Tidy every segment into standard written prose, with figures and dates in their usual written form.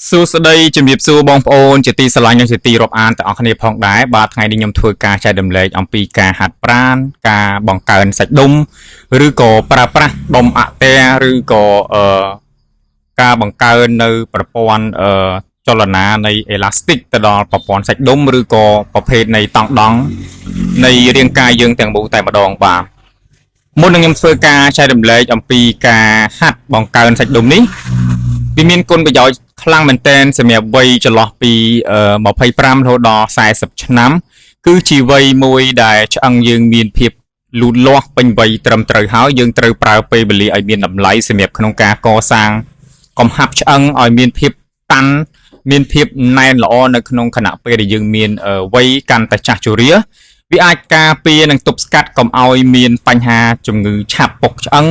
សួស្តីជំរាបសួរបងប្អូនជាទីស្រឡាញ់និងជាទីរាប់អានទាំងអស់គ្នាផងដែរបាទថ្ងៃនេះខ្ញុំធ្វើការចែករំលែកអំពីការហាត់ប្រាណការបង្កើនសាច់ដុំឬក៏ប្រើប្រាស់ដុំអាក់ទែឬក៏ការបង្កើននៅប្រព័ន្ធចលនានៃអេឡាស្ទិកទៅដល់ប្រព័ន្ធសាច់ដុំឬក៏ប្រភេទនៃតង់ដង់នៃរាងកាយយើងទាំងមូលតែម្ដងបាទមុននឹងខ្ញុំធ្វើការចែករំលែកអំពីការហាត់បង្កើនសាច់ដុំនេះវាមានគុណប្រយោជន៍ខ្លាំងមែនទែនសម្រាប់វ័យចន្លោះពី25រហូតដល់40ឆ្នាំគឺជាវ័យមួយដែលឆ្អឹងយើងមានភាពលូតលាស់ពេញវ័យត្រឹមត្រូវហើយយើងត្រូវប្រើពេលវេលាឲ្យមានតម្លៃសម្រាប់ក្នុងការកសាងកំហាប់ឆ្អឹងឲ្យមានភាពតាន់មានភាពណែនល្អនៅក្នុងខណៈពេលដែលយើងមានវ័យកាន់តែចាស់ជរាវាអាចការពារនិងទប់ស្កាត់កុំឲ្យមានបញ្ហាជំងឺឆាប់ពុកឆ្អឹង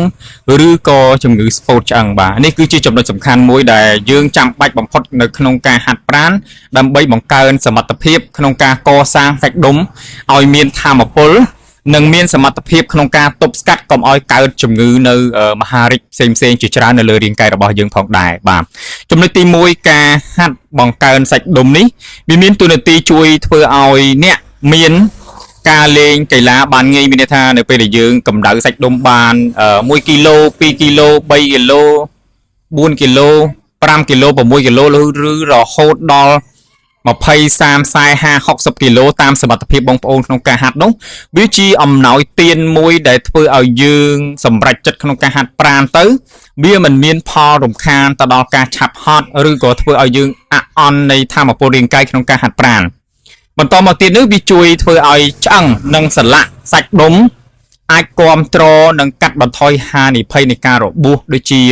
ឬក៏ជំងឺស្ពោតឆ្អឹងបាទនេះគឺជាចំណុចសំខាន់មួយដែលយើងចាំបាច់បំផុតនៅក្នុងការហាត់ប្រាណដើម្បីបង្កើនសមត្ថភាពក្នុងការកសាងសាច់ដុំឲ្យមានថាមពលនិងមានសមត្ថភាពក្នុងការទប់ស្កាត់កុំឲ្យកើតជំងឺនៅមហារីកផ្សេងៗជាច្រើននៅលើរាងកាយរបស់យើងផងដែរបាទចំណុចទី1ការហាត់បង្កើនសាច់ដុំនេះវាមានតួនាទីជួយធ្វើឲ្យអ្នកមានការលេងកីឡាបានងាយមានន័យថានៅពេលដែលយើងកម្ដៅសាច់ដុំបាន1គីឡូ2គីឡូ3គីឡូ4គីឡូ5គីឡូ6គីឡូឬរហូតដល់20 30 40 60គីឡូតាមសមត្ថភាពបងប្អូនក្នុងការហាត់នោះវាជាអំណោយទានមួយដែលធ្វើឲ្យយើងសម្រេចចិត្តក្នុងការហាត់ប្រាណទៅវាមិនមានផលរំខានទៅដល់ការឆាប់ហត់ឬក៏ធ្វើឲ្យយើងអាក់អន់នៃថាមពលរាងកាយក្នុងការហាត់ប្រាណបន្តមកទៀតនេះវាជួយធ្វើឲ្យឆ្អឹងនិងសន្លាក់សាច់ដុំអាចគាំទ្រនិងកាត់បន្ថយហានិភ័យនៃការរបួសដូចជា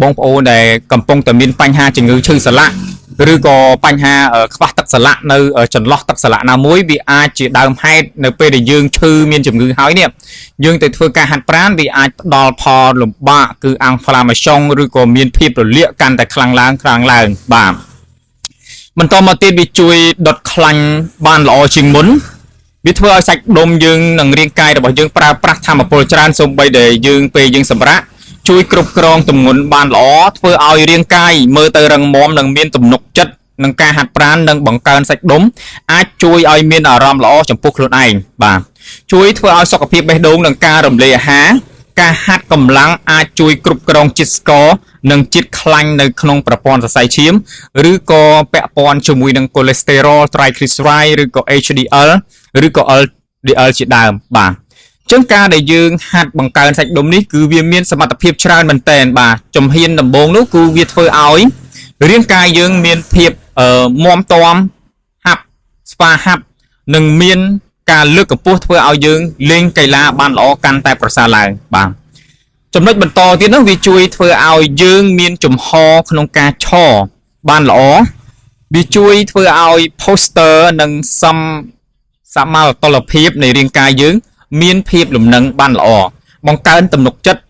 បងប្អូនដែលកំពុងតែមានបញ្ហាជំងឺឈឺសន្លាក់ឬក៏បញ្ហាខ្វះទឹកសន្លាក់នៅចន្លោះទឹកសន្លាក់ណាមួយវាអាចជាដើមហេតុនៅពេលដែលយើងឈឺមានជំងឺហើយនេះយើងទៅធ្វើការហាត់ប្រាណវាអាចផ្ដល់ផលលំបាកគឺ inflammation ឬក៏មានភាពរលាកកាន់តែខ្លាំងឡើងបាទបន្តមកទៀតវាជួយដុតខ្លាញ់បានល្អជាងមុនវាធ្វើឲ្យសាច់ដុំយើងនិងរាងកាយរបស់យើងប្រើប្រាស់ថាមពលច្រើនសូម្បីតែយើងពេលយើងសម្រាកជួយគ្រប់គ្រងទម្ងន់បានល្អធ្វើឲ្យរាងកាយមើលទៅរឹងមាំនិងមានទំនុកចិត្តនឹងការហាត់ប្រាណនិងបង្កើនសាច់ដុំអាចជួយឲ្យមានអារម្មណ៍ល្អចំពោះខ្លួនឯងបាទជួយធ្វើឲ្យសុខភាពបេះដូងនិងការរំលាយអាហារការហាត់កម្លាំងអាចជួយគ្រប់គ្រងជាតិស្ករនិងជាតិខ្លាញ់នៅក្នុងប្រព័ន្ធសរសៃឈាមឬក៏ពាក់ព័ន្ធជាមួយនឹងកូលេស្តេរ៉ុល triglyceride ឬក៏ HDL ឬក៏ LDL ជាដើមបាទចឹងការដែលយើងហាត់បង្កើនសាច់ដុំនេះគឺវាមានសមត្ថភាពច្រើនមែនទែនបាទជំហានដំបូងនោះគឺវាធ្វើឲ្យរាងកាយយើងមានភាពមាំទាំហាប់ស្វាហាប់និងមានការលើកកម្ពស់ធ្វើឲ្យយើងលេងកីឡាបានល្អកាន់តែប្រសើរឡើងបាទចំណុចបន្តទៀតនោះវាជួយធ្វើឲ្យយើងមានជំហរក្នុងការឈរបានល្អវាជួយធ្វើឲ្យ posture និងសមាតុល្យភាពនៃរាងកាយយើងមានភាពលំនឹងបានល្អបង្កើនទំនុកចិត្ត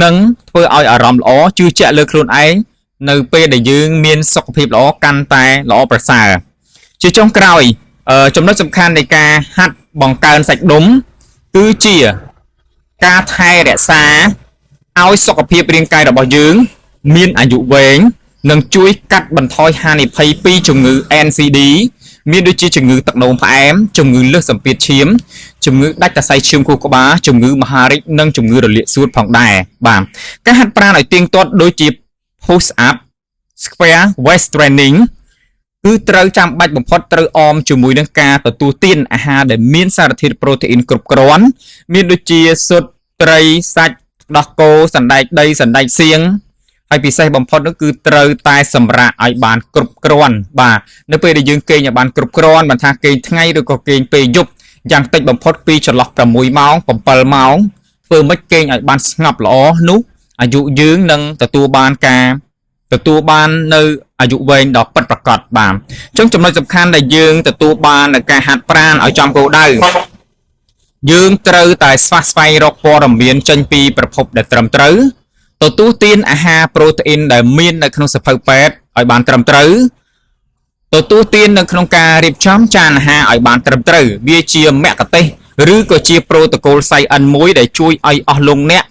និងធ្វើឲ្យអារម្មណ៍ល្អជឿជាក់លើខ្លួនឯងនៅពេលដែលយើងមានសុខភាពល្អកាន់តែល្អប្រសើរជាចុងក្រោយចំណុចសំខាន់នៃការហាត់បង្កើនសាច់ដុំគឺជាការថែរក្សាឲ្យសុខភាពរាងកាយរបស់យើងមានអាយុវែងនិងជួយកាត់បន្ថយហានិភ័យពីជំងឺ NCD មានដូចជាជំងឺទឹកនោមផ្អែមជំងឺលើសសម្ពាធឈាមជំងឺដាច់សរសៃឈាមខួរក្បាលជំងឺមហារីកនិងជំងឺរលាកសួតផងដែរបាទការហាត់ប្រាណឲ្យទៀងទាត់ដូចជា push up square waist training គឺត្រូវចាំបាច់បំផុតត្រូវអមជាមួយនឹងការទទួលទានអាហារដែលមានសារធាតុប្រូតេអ៊ីនគ្រប់គ្រាន់មានដូចជាស៊ុតត្រីសាច់ដោះគោសណ្ដែកដីសណ្ដែកសៀងហើយពិសេសបំផុតនោះគឺត្រូវតែសម្រាកឲ្យបានគ្រប់គ្រាន់បាទនៅពេលដែលយើងគេងឲ្យបានគ្រប់គ្រាន់មិនថាគេងថ្ងៃឬក៏គេងពេលយប់យ៉ាងតិចបំផុតពីចន្លោះ6ម៉ោង7ម៉ោងធ្វើម៉េចគេងឲ្យបានស្ងប់ល្អនោះអាយុយើងនឹងទទួលបាននៅអាយុវែងដ៏ពិតប្រាកដបាទអញ្ចឹងចំណុចសំខាន់ដែលយើងទទួលបាននៅការហាត់ប្រាណឲ្យចំគោលដៅយើងត្រូវតែស្វះស្វែងរកព័ត៌មានចេញពីប្រភពដែលត្រឹមត្រូវទទួលទានអាហារប្រូតេអ៊ីនដែលមាននៅក្នុងសៀវភៅពេទ្យឲ្យបានត្រឹមត្រូវទទួលទាននៅក្នុងការរៀបចំចានអាហារឲ្យបានត្រឹមត្រូវវាជាមគ្គុទ្ទេសក៍ឬក៏ជាប្រូតូកូល Science មួយដែលជួយឲ្យអស់លោកអ្នក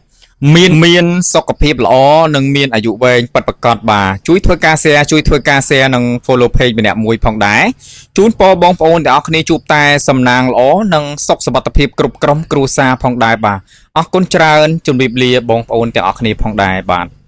មានសុខភាពល្អនិងមានអាយុវែងពិតប្រាកដបាទជួយធ្វើការ share និង follow page ម្នាក់មួយផងដែរជូនពរបងប្អូនទាំងអស់គ្នាជួបតែសំណាងល្អនិងសុខសុវត្ថិភាពគ្រប់ក្រុមគ្រួសារផងដែរបាទអរគុណច្រើនជម្រាបលាបងប្អូនទាំងអស់គ្នាផងដែរបាទ